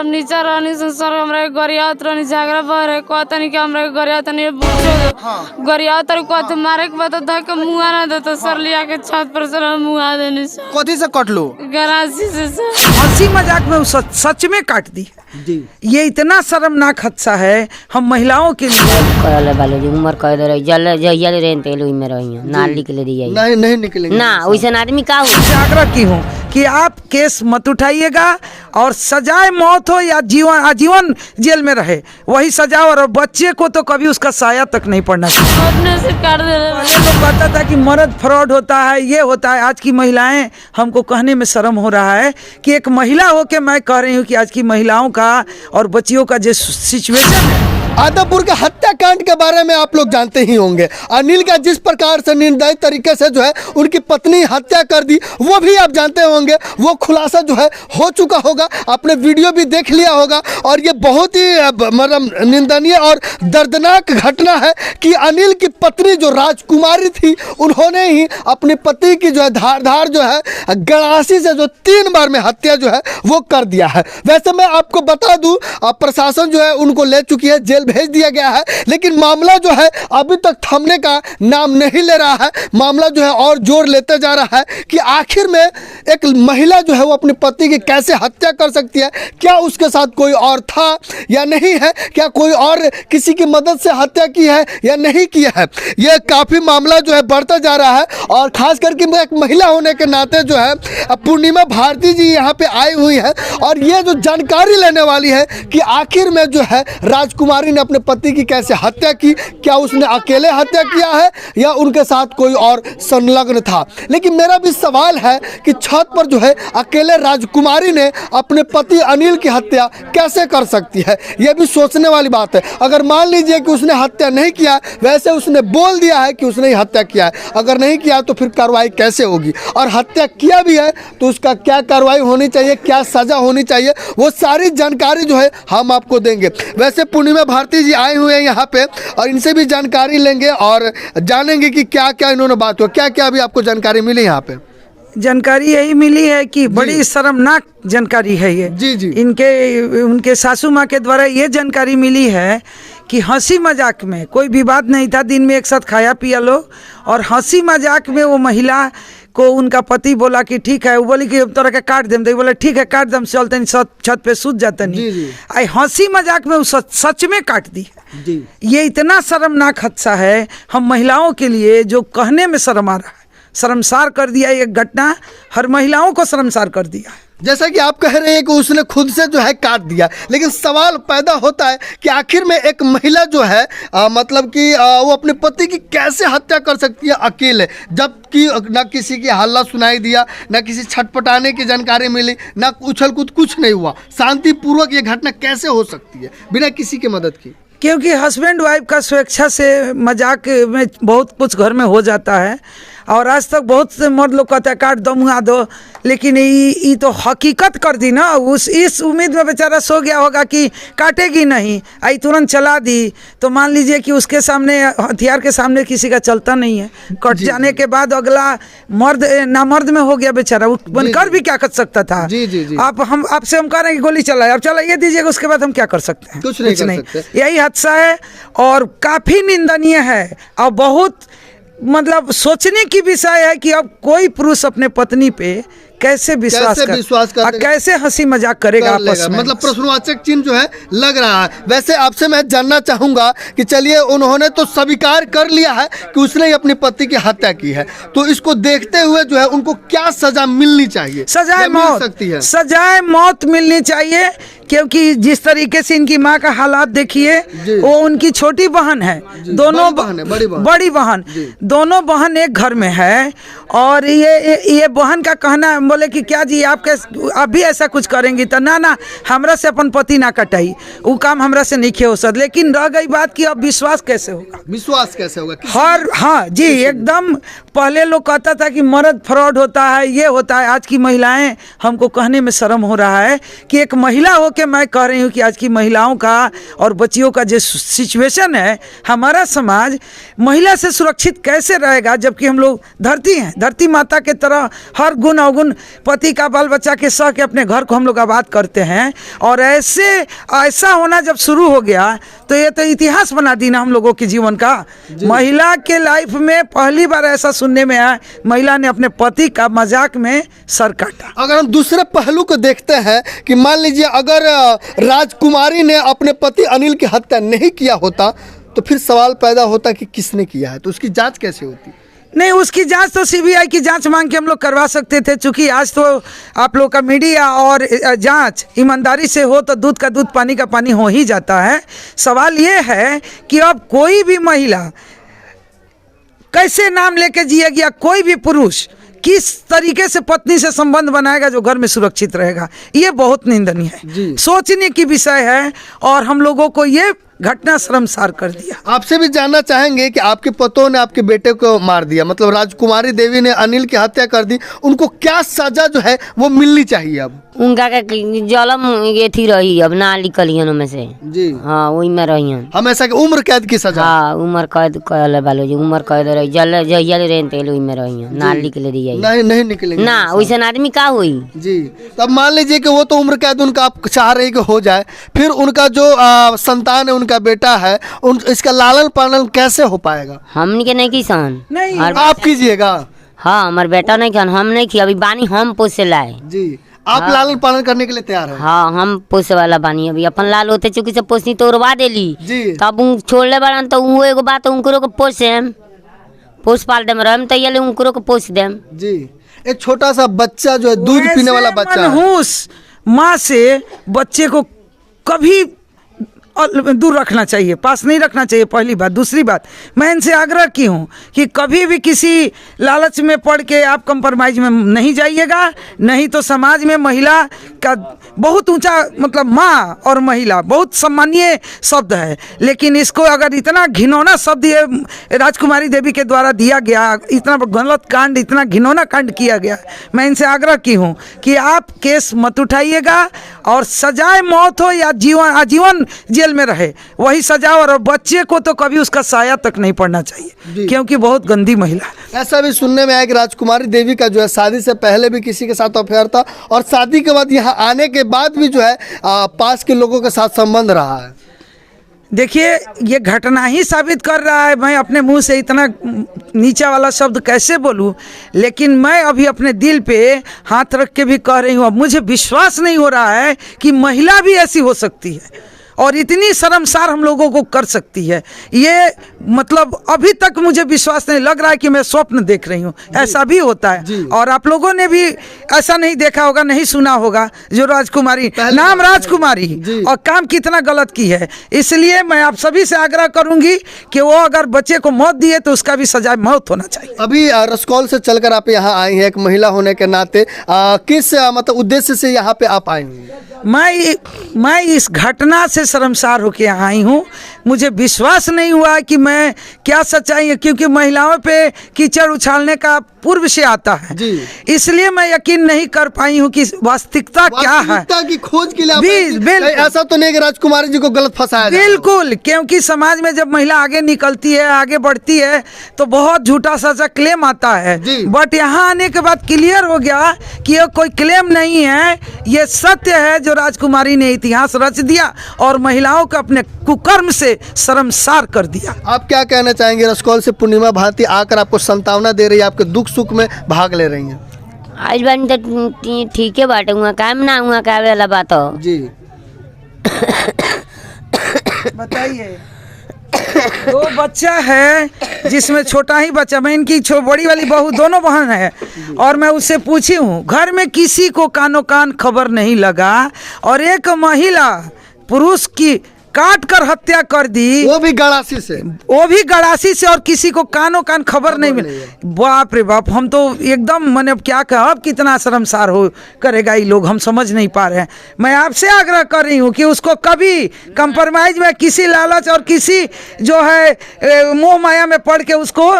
हम नीचा रहनी सर हमरा गरियात रहनी झगड़ा भरे कहतनी कि हमरा गरियात नहीं गरियात कहते मारे के बाद धक मुआ ना देता सर लिया के छत पर सर मुआ देनी सर कथी से कटलो? गरासी से सर। हंसी मजाक में सच में काट दी जी। ये इतना शर्मनाक हादसा है हम महिलाओं के लिए। कहले वाले जी उम्र कह दे रही जल जइया रेन तेल में रही ना निकले दी जाए नहीं निकलेंगे ना वैसे आदमी का हो। आग्रह की हूँ कि आप केस मत उठाइएगा और सजाए मौत हो या जीवन आजीवन जेल में रहे वही सजा, और बच्चे को तो कभी उसका साया तक नहीं पड़ना चाहिए। अपने से काट दे रहे पहले लोग कहता था कि मर्द फ्रॉड होता है ये होता है। आज की महिलाएं, हमको कहने में शर्म हो रहा है कि एक महिला होके मैं कह रही हूँ कि आज की महिलाओं का और बच्चियों का जो सिचुएशन है। आदमपुर के हत्याकांड के बारे में आप लोग जानते ही होंगे। अनिल का जिस प्रकार से निर्दयी तरीके से जो है उनकी पत्नी हत्या कर दी वो भी आप जानते होंगे। वो खुलासा जो है हो चुका होगा, आपने वीडियो भी देख लिया होगा। और ये बहुत ही मतलब निंदनीय और दर्दनाक घटना है कि अनिल की पत्नी जो राजकुमारी थी उन्होंने ही अपने पति की जो है धार जो है गड़ासी से जो 3 बार में हत्या जो है वो कर दिया है। वैसे मैं आपको बता दूं प्रशासन जो है उनको ले चुकी है, जेल भेज दिया गया है, लेकिन मामला जो है अभी तक थमने का नाम नहीं ले रहा है। मामला जो है और जोर लेते जा रहा है कि आखिर में एक महिला जो है वो अपने पति की कैसे हत्या कर सकती है, क्या उसके साथ कोई और था या नहीं है, क्या कोई और किसी की मदद से हत्या की है या नहीं की है। यह काफ़ी मामला जो है बढ़ता जा रहा है। और खास करके मैं एक महिला होने के नाते जो है पूर्णिमा भारती जी यहाँ पे आई हुई है और ये जो जानकारी लेने वाली है कि आखिर में जो है राजकुमारी ने अपने पति की कैसे हत्या की, क्या उसने अकेले हत्या किया है या उनके साथ कोई और संलग्न था। लेकिन मेरा भी सवाल है कि छत पर जो है अकेले राजकुमारी ने अपने पति अनिल की हत्या कैसे कर सकती है, यह भी सोचने वाली बात है। अगर मान लीजिए कि उसने हत्या नहीं किया, वैसे उसने बोल दिया है कि उसने ही हत्या किया है, अगर नहीं किया तो फिर कार्रवाई कैसे होगी, और हत्या किया भी है तो उसका क्या कार्रवाई होनी चाहिए, क्या सजा होनी चाहिए, वो सारी जानकारी जो है हम आपको देंगे। वैसे पूर्णिमा भारती जी आए हुए हैं यहाँ पे और इनसे भी जानकारी लेंगे और जानेंगे कि क्या क्या इन्होंने बात हो, क्या क्या अभी आपको जानकारी मिली यहाँ पे। जानकारी यही मिली है कि बड़ी शर्मनाक जानकारी है ये। जी। उनके सासू माँ के द्वारा ये जानकारी मिली है कि हंसी मजाक में कोई विवाद नहीं था, दिन में एक साथ खाया पिया लो, और हंसी मजाक में वो महिला को उनका पति बोला कि ठीक है, वो बोली कि तोरा के काट देम, तो बोले ठीक है काट देम, चलते नहीं छत पे सूत जाते नहीं। आई हंसी मजाक में सच में काट दी जी। ये इतना शर्मनाक हादसा है हम महिलाओं के लिए जो कहने में शर्म आ रहा है। शर्मसार कर दिया ये घटना, हर महिलाओं को शर्मसार कर दिया है। जैसा कि आप कह रहे हैं कि उसने खुद से जो है काट दिया, लेकिन सवाल पैदा होता है कि आखिर में एक महिला जो है मतलब कि वो अपने पति की कैसे हत्या कर सकती है अकेले, जबकि ना किसी की हल्ला सुनाई दिया, ना किसी छटपटाने की जानकारी मिली, ना उछल कूद कुछ नहीं हुआ। शांतिपूर्वक ये घटना कैसे हो सकती है बिना किसी की मदद की? क्योंकि हस्बैंड वाइफ का स्वेच्छा से मजाक में बहुत कुछ घर में हो जाता है, और आज तक बहुत से मर्द लोग कहते हैं काट दो मुआ दो, लेकिन ये तो हकीकत कर दी ना। इस उम्मीद में बेचारा सो गया होगा कि काटेगी नहीं, आई तुरंत चला दी, तो मान लीजिए कि उसके सामने हथियार के सामने किसी का चलता नहीं है। कट जाने के बाद अगला मर्द नामर्द में हो गया बेचारा, बनकर भी क्या कर सकता था। जी। हम आपसे हम कह रहे हैं कि गोली चलाए, अब चलाइए दीजिएगा, उसके बाद हम क्या कर सकते हैं? कुछ नहीं। यही हादसा है और काफ़ी निंदनीय है और बहुत मतलब सोचने की विषय है कि अब कोई पुरुष अपने पत्नी पे कैसे विश्वास कर कैसे हंसी मजाक करेगा आपस में। मतलब प्रश्नवाचक चिन्ह जो है लग रहा है। वैसे आपसे मैं जानना चाहूंगा कि चलिए उन्होंने तो स्वीकार कर लिया है कि उसने ही अपनी पति की हत्या की है, तो इसको देखते हुए जो है उनको क्या सजा मिलनी चाहिए? सजाए मौत सकती है, सजाए मौत मिलनी चाहिए, क्योंकि जिस तरीके से इनकी माँ का हालात देखिए, वो उनकी छोटी बहन है, दोनों बड़ी बहन दोनों बहन एक घर में है, और ये बहन का कहना बोले कि क्या जी आप भी ऐसा कुछ करेंगी, तो ना हमरा से अपन पति ना कटाई, वो काम हमरा से नहीं हो सकता। लेकिन रह गई बात कि अब विश्वास कैसे होगा? हाँ जी, एकदम पहले लोग कहता था कि मर्द फ्रॉड होता है, ये होता है। आज की महिलाएं, हमको कहने में शर्म हो रहा है कि एक महिला हो के मैं कह रही हूँ कि आज की महिलाओं का और बच्चियों का जो सिचुएशन है, हमारा समाज महिला से सुरक्षित कैसे रहेगा, जबकि हम लोग धरती हैं, धरती माता के तरह हर गुण अवगुण पति का बाल बच्चा के सह के अपने घर को हम लोग आबाद करते हैं। और ऐसा होना जब शुरू हो गया तो ये तो इतिहास बना दी ना हम लोगों के जीवन का। महिला के लाइफ में पहली बार ऐसा सुनने में आया, महिला ने अपने पति का मजाक में सर काटा। अगर हम दूसरे पहलू को देखते हैं कि मान लीजिए अगर राजकुमारी ने अपने पति अनिल की हत्या नहीं किया होता तो फिर सवाल पैदा होता कि किसने किया है, तो उसकी जांच कैसे होती? नहीं, उसकी जांच तो सीबीआई की जांच मांग के हम लोग करवा सकते थे। चूंकि आज तो आप लोग का मीडिया और जांच ईमानदारी से हो तो दूध का दूध पानी का पानी हो ही जाता है। सवाल ये है कि अब कोई भी महिला कैसे नाम लेके जिएगी या कोई भी पुरुष किस तरीके से पत्नी से संबंध बनाएगा जो घर में सुरक्षित रहेगा, ये बहुत निंदनीय है, सोचने की विषय है। और हम लोगों को ये घटना शर्मसार कर दिया। आपसे भी जानना चाहेंगे कि आपके पतों ने आपके बेटे को मार दिया, मतलब राजकुमारी देवी ने अनिल की हत्या कर दी, उनको क्या सजा जो है वो मिलनी चाहिए? अब उनका का जलम ये थी रही, अब ना निकलियन में से जी। हाँ वही में रही हमेशा की उम्र कैद की सजा? हाँ उम्र कैद कहले बालो जी, उम्र कैद रही, जल जहिया रेन तेल वही में रही ना निकले दी नहीं नहीं निकलेंगे ना, वैसे आदमी का हुई जी। तब मान लीजिए कि वो तो उम्र कैद उनका आप चाह रहे कि हो जाए, फिर उनका जो संतान है, उनका बेटा है, इसका लालन पालन कैसे हो पाएगा? हमनी के नहीं किसान नहीं आप कीजिएगा? हाँ हमारे बेटा नहीं खान, हम नहीं किया, अभी बानी हम पोस से लाए जी। आप लालन पालन करने के लिए तैयार हैं? हाँ हम पोसे वाला बानी, अभी अपन लाल होते चूंकि से पोसनी तो उड़वा देली जी। तब छोड़ले बड़न तो वो एगो बात उनको पोसे पोस पाल देम रहम तो ये उनको को पोस देम जी। एक छोटा सा बच्चा जो है दूध पीने वाला बच्चा है, मनहूस माँ से बच्चे को कभी दूर रखना चाहिए, पास नहीं रखना चाहिए, पहली बात। दूसरी बात, मैं इनसे आग्रह की हूँ कि कभी भी किसी लालच में पड़ के आप कंप्रोमाइज में नहीं जाइएगा, नहीं तो समाज में महिला का बहुत ऊंचा मतलब माँ और महिला बहुत सम्मानीय शब्द है, लेकिन इसको अगर इतना घिनौना शब्द ये राजकुमारी देवी के द्वारा दिया गया, इतना गलत कांड, इतना घिनौना कांड किया गया, मैं इनसे आग्रह की हूँ कि आप केस मत उठाइएगा और सजाए मौत हो या जीवन आजीवन जेल में रहे वही सजा, और बच्चे को तो कभी उसका साया तक नहीं पड़ना चाहिए क्योंकि बहुत गंदी महिला है। ऐसा भी सुनने में आया कि राजकुमारी देवी का जो है शादी से पहले भी किसी के साथ अफेयर था और शादी के बाद यहाँ आने के बाद भी जो है पास के लोगों के साथ संबंध रहा है। देखिए ये घटना ही साबित कर रहा है, मैं अपने मुंह से इतना नीचा वाला शब्द कैसे बोलूं, लेकिन मैं अभी अपने दिल पे हाथ रख के भी कह रही हूँ, अब मुझे विश्वास नहीं हो रहा है कि महिला भी ऐसी हो सकती है और इतनी शर्मसार हम लोगों को कर सकती है। ये मतलब अभी तक मुझे विश्वास नहीं, लग रहा है कि मैं स्वप्न देख रही हूँ, ऐसा भी होता है। और आप लोगों ने भी ऐसा नहीं देखा होगा, नहीं सुना होगा, जो राजकुमारी नाम राजकुमारी और काम कितना गलत की है। इसलिए मैं आप सभी से आग्रह करूंगी कि वो अगर बच्चे को मौत दिए तो उसका भी सजा मौत होना चाहिए। अभी रसकौल से चलकर आप यहाँ आई हैं, एक महिला होने के नाते किस मतलब उद्देश्य से यहाँ पे आप आई हुई? मैं इस घटना से शर्मसार होकर आई हूँ। मुझे विश्वास नहीं हुआ कि मैं क्या सच्चाई है, क्योंकि महिलाओं पे कीचड़ उछालने का पूर्व से आता है, इसलिए मैं यकीन नहीं कर पाई हूँ कि वास्तविकता क्या है। की खोज के लिए ऐसा तो नहीं कि राजकुमारी जी को गलत फंसाया? बिल्कुल, क्योंकि समाज में जब महिला आगे निकलती है, आगे बढ़ती है, तो बहुत झूठा सच्चा क्लेम आता है। बट यहाँ आने के बाद क्लियर हो गया कि ये कोई क्लेम नहीं है, ये सत्य है जो राजकुमारी ने इतिहास रच दिया और महिलाओं को अपने कुकर्म से शर्मसार कर दिया। आप क्या कहना चाहेंगे? रसकौल से पूर्णिमा भारती आकर आपको संतावना दे रही है, आपके दुख सुख में भाग ले रही हैं। आज बानी तो ठीक है बाटे हुआ काम ना हुआ का वाला बात हो जी। बताइए, दो बच्चा है जिसमें छोटा ही बच्चा, मैं इनकी बड़ी वाली बहू दोनों बहन है, और मैं उससे पूछी हूँ घर में किसी को कानो कान खबर नहीं लगा और एक महिला पुरुष की काट कर हत्या कर दी, वो भी गड़ासी से, और किसी को कानो कान खबर नहीं मिली। बाप रे बाप, हम तो एकदम मैंने क्या कहा, अब कितना शर्मसार हो करेगा ये लोग, हम समझ नहीं पा रहे हैं। मैं आपसे आग्रह कर रही हूँ कि उसको कभी कंप्रोमाइज में किसी लालच और किसी जो है मोह माया में पड़ के उसको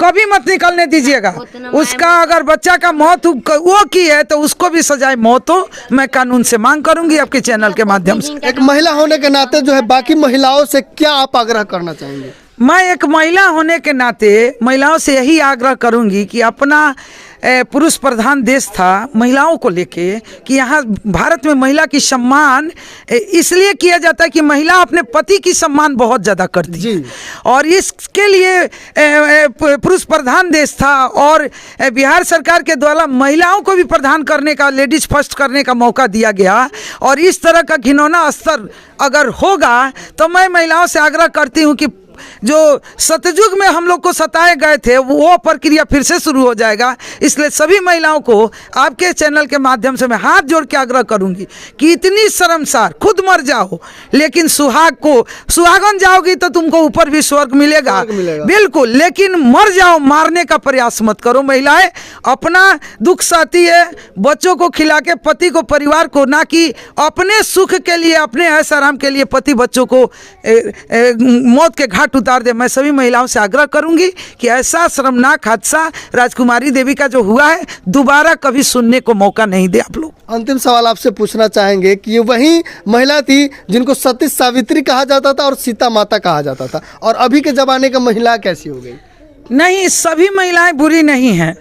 कभी मत निकलने दीजिएगा। उसका अगर बच्चा का मौत वो की है तो उसको भी सजाए मौत हो, मैं कानून से मांग करूंगी आपके चैनल के माध्यम से। एक महिला होने के नाते जो है बाकी महिलाओं से क्या आप आग्रह करना चाहेंगे? मैं एक महिला होने के नाते महिलाओं से यही आग्रह करूंगी कि अपना पुरुष प्रधान देश था महिलाओं को लेके कि यहाँ भारत में महिला की सम्मान इसलिए किया जाता है कि महिला अपने पति की सम्मान बहुत ज़्यादा करती है, और इसके लिए पुरुष प्रधान देश था। और बिहार सरकार के द्वारा महिलाओं को भी प्रधान करने का, लेडीज फर्स्ट करने का मौका दिया गया। और इस तरह का घिनौना स्तर अगर होगा तो मैं महिलाओं से आग्रह करती हूँ कि जो सतयुग में हम लोग को सताए गए थे वो प्रक्रिया फिर से शुरू हो जाएगा। इसलिए सभी महिलाओं को आपके चैनल के माध्यम से मैं हाथ जोड़ के आग्रह करूंगी कि इतनी शर्मसार, खुद मर जाओ लेकिन सुहागन जाओगी तो तुमको ऊपर भी स्वर्ग मिलेगा, बिल्कुल, लेकिन मर जाओ, मारने का प्रयास मत करो। महिलाएं अपना दुख सहती है, बच्चों को खिला के, पति को, परिवार को, ना कि अपने सुख के लिए, अपने ऐश आराम के लिए पति बच्चों को मौत के घाट उतार दे। मैं सभी महिलाओं से आग्रह करूंगी कि ऐसा शर्मनाक हादसा राजकुमारी देवी का जो हुआ है दोबारा कभी सुनने को मौका नहीं दे आप लोग। अंतिम सवाल आपसे पूछना चाहेंगे कि ये वही महिला थी जिनको सती सावित्री कहा जाता था और सीता माता कहा जाता था, और अभी के जमाने की महिला कैसी हो गई? नहीं, सभी महिलाएं बुरी नहीं हैं।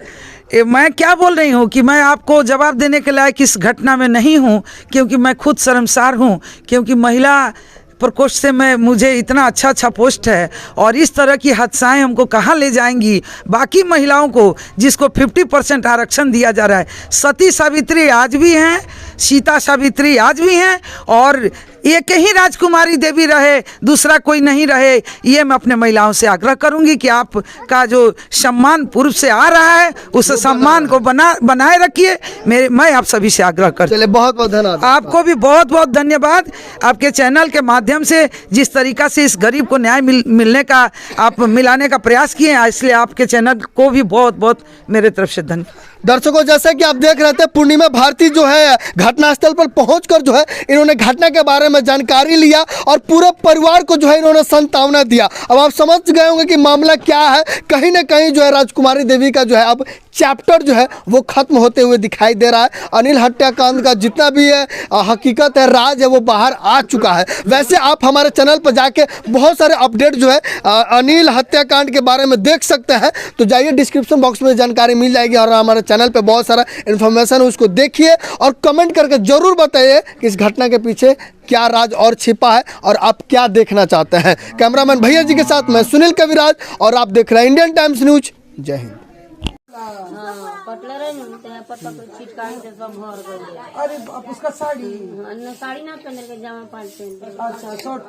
मैं क्या बोल रही हूँ कि मैं आपको जवाब देने के लायक इस घटना में नहीं हूँ, क्योंकि मैं खुद शर्मसार हूँ, क्योंकि महिला प्रकोष्ठ से मुझे इतना अच्छा पोस्ट है, और इस तरह की हादसाएं हमको कहाँ ले जाएंगी। बाकी महिलाओं को जिसको 50% आरक्षण दिया जा रहा है, सती सावित्री आज भी हैं, सीता सावित्री आज भी हैं, और एक ही राजकुमारी देवी रहे, दूसरा कोई नहीं रहे। ये मैं अपने महिलाओं से आग्रह करूंगी कि आपका जो सम्मान पूर्व से आ रहा है उस सम्मान को बनाए रखिए। मैं आप सभी से आग्रह करता हूं। चलिए, बहुत बहुत धन्यवाद। आपको भी बहुत बहुत धन्यवाद। आपके चैनल के माध्यम से जिस तरीका से इस गरीब को न्याय मिलने का आप मिलाने का प्रयास किए हैं, इसलिए आपके चैनल को भी बहुत बहुत मेरे तरफ से धन्यवाद। दर्शकों, जैसे कि आप देख रहे थे, पूर्णिमा भारती जो है घटनास्थल पर पहुंचकर जो है इन्होंने घटना के बारे में जानकारी लिया और पूरे परिवार को जो है इन्होंने सांत्वना दिया। अब आप समझ गए होंगे कि मामला क्या है। कहीं ना कहीं जो है राजकुमारी देवी का जो है अब चैप्टर जो है वो खत्म होते हुए दिखाई दे रहा है। अनिल हत्याकांड का जितना भी है हकीकत है, राज है, वो बाहर आ चुका है। वैसे आप हमारे चैनल पर जाके बहुत सारे अपडेट जो है अनिल हत्याकांड के बारे में देख सकते हैं, तो जाइए, डिस्क्रिप्शन बॉक्स में जानकारी मिल जाएगी, और हमारे चैनल पे बहुत सारा इन्फॉर्मेशन है, उसको देखिए और कमेंट करके जरूर बताइए कि इस घटना के पीछे क्या राज और छिपा है और आप क्या देखना चाहते हैं। कैमरामैन भैया जी के साथ मैं सुनील कविराज, और आप देख रहे हैं इंडियन टाइम्स न्यूज। जय हिंद। अरे उसका साड़ी साड़ी ना पहन के जामा पाल पहन अच्छा शॉर्ट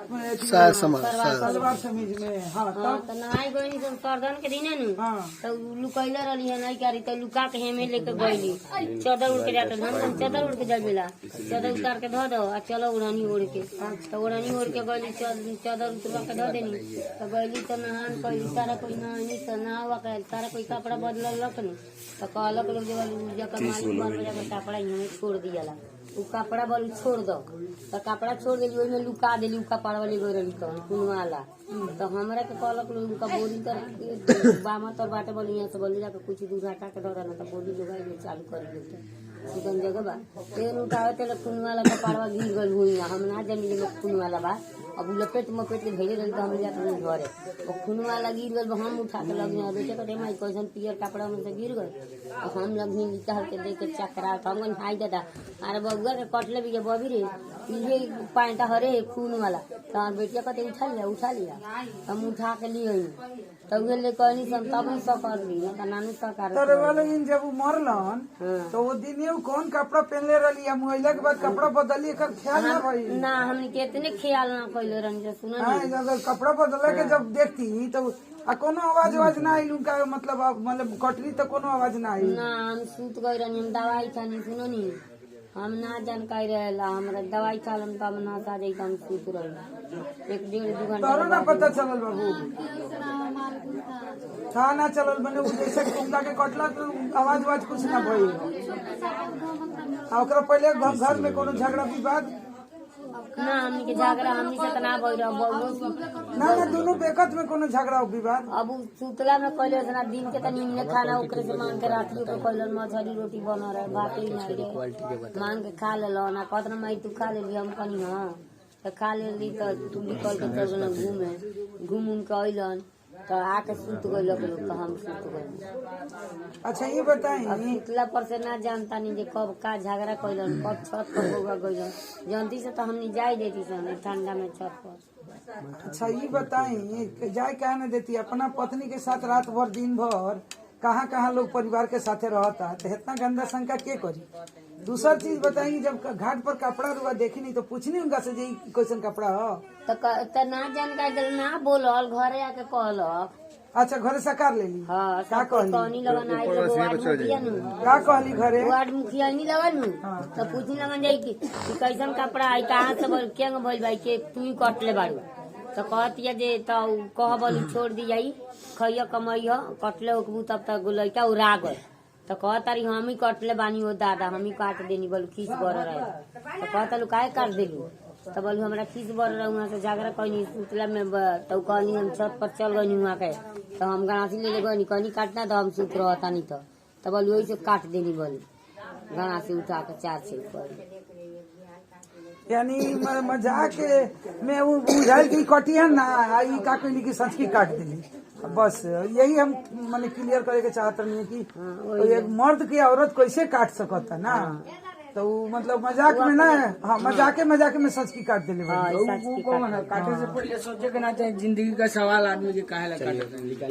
सलवार समीज में। हाँ, तो नहाई गई तो सर्दन के दिन नु तो लुकैले रही है, नहीं करी तो लुका के हेमे लेके गईली, चादर उड़ के जाते हम चादर उड़ के जाबेला, चादर उतार के धो दो आ चलो उड़ानी ओढ़ के, तो उड़ानी ओढ़ के गईली, चादर उतरवा के धो देनी, तो गईली तो नहान कोई सारा कोई नहानी तो नहावा के सारा कोई कपड़ा बदल लक नु, तो कहलक लोग जब मालिक बन बजा के कपड़ा यहाँ छोड़ दियाला, उ कपड़ा बोल छोड़ दो, तो कपड़ा छोड़ देली, ओइमे लुका देली, उ कपड़ा वाली गोरली कौन वाला, तो हमरा के कहलक लोग उनका बोली कर बामा तर बाटे बोली, यहाँ से बोली जाके कुछ दूर हटा के धरा ना, तो बोली लोग चालू कर देते सुगन जगह बा, तेल उठावे तेल खून वाला कपड़वा गिर गल हुई, हम ना जानी लोग खून वाला बा, अब लपेट मपेट के भेजे रही तो हम जाके घरे, वो खून वाला गिर गल, हम उठा के लग बेचे कटे माई कैसन पियर कपड़ा में से गिर गए, और हम लग निकाल के देख के चकरा, तो हम हाई दादा अरे बउआ के कटले भी बबी रे ये पैंटा हरे खून वाला, तो बेटिया कहते उठा लिया, हम उठा के लिए तब ले कहनी तब सकर ली नानू सकार जब वो मरलन तो वो दिन कौन कपड़ा पहनले रही, मुहैला के बाद कपड़ा बदली का ख्याल ना भाई ना, हमने कितने ख्याल ना कैले रही सुना, कपड़ा बदले के जब देखती तो कोनो आवाज ना आई उनका, मतलब कटरी तो कोनो आवाज ना आई ना, हम सूत गए रही, हम दवाई खानी सुनो नी, हम ना जानकारी रहेला, हमरा दवाई खालम तो हम ना जाए हम सूत रही 1-1.5-2 घंटा ना पता चलल बाबू, था ना चलल बने जैसे कुत्ता के कटला तो आवाज कुछ ना भई, ओकरा पहले घर में कोनो झगड़ा विवाद ना, हमनी के झगड़ा हमनी से तना भई रह ना दोनों बेकत में कोनो झगड़ा विवाद, अब सुतला में कहले ना दिन के तनी इन्हें खाना ओकरे से मांग के राती को कहले मछली रोटी बना रहे, भात ही नहीं रहे, मांग के खा लेलो ना, कहत ना मैं तू खा लेली, हम कहनी हां तो खा लेली, तो तू निकल के चल गेल घूम के अइलन, तो आके सुत गए लोग तो हम सुत गए। अच्छा ये बताई, अब सुतला पर से ना जानता नहीं जे कब का झगड़ा कैलन, कब छत पर होगा गइलन, जानती से तो हमनी जाई देती सन ठंडा में छत पर। अच्छा ये बताई, जाए क्या न देती, अपना पत्नी के साथ रात भर दिन भर कहाँ कहाँ लोग परिवार के साथे रहता, तो इतना गंदा शंका के करी। दूसरा चीज बताई, जब घाट पर कपड़ा रुआ देखी नहीं तो पूछनी उनका से जी कैसन कपड़ा हो, तो ना जानकारी ना बोलल, घरे आके कहलक। अच्छा घरे सकार ले ली, हाँ का कहली, कहनी लगन आई जब वार्ड मुखिया नु, का कहली घरे, वार्ड मुखिया नहीं लगन नु, तो पूछनी लगन जाई कि कैसन कपड़ा आई, कहाँ से बोल क्या बोल भाई के तू ही कटले बाड़ू, तो कहतिया जे तो कह बोली छोड़ दी जाई, खैया कमैया कटले होकबू तब तक लड़का उड़ा गए, तो कहतारी हम ही कटले बानी हो दादा, हम ही काट देनी, बोलू खींच बर रहे, तो कहता लू काहे काट देलू, तो बोलू हमरा खींच बर रहे, वहाँ से झगड़ा कहनी सुतला में, तो कहनी हम छत पर चल गई वहाँ के, तो हम गणासी ले गई कहनी काटना, तो हम सुत रहता नहीं तो बोलू वही से काट देनी, बोली गणासी उठा के 4 से ऊपर। यानी मजाक में वो बुझाइल की कटिया ना आई, का कहली की सच की काट दिली, बस यही हम माने क्लियर करे के चाहत रही कि एक मर्द की औरत कैसे काट सकता ना, तो मतलब मजाक में ना, हाँ मजाके में सच की काट दिली। काटे से पहले सोचे के ना चाहिए, जिंदगी का सवाल आदमी के काहे ला काटे।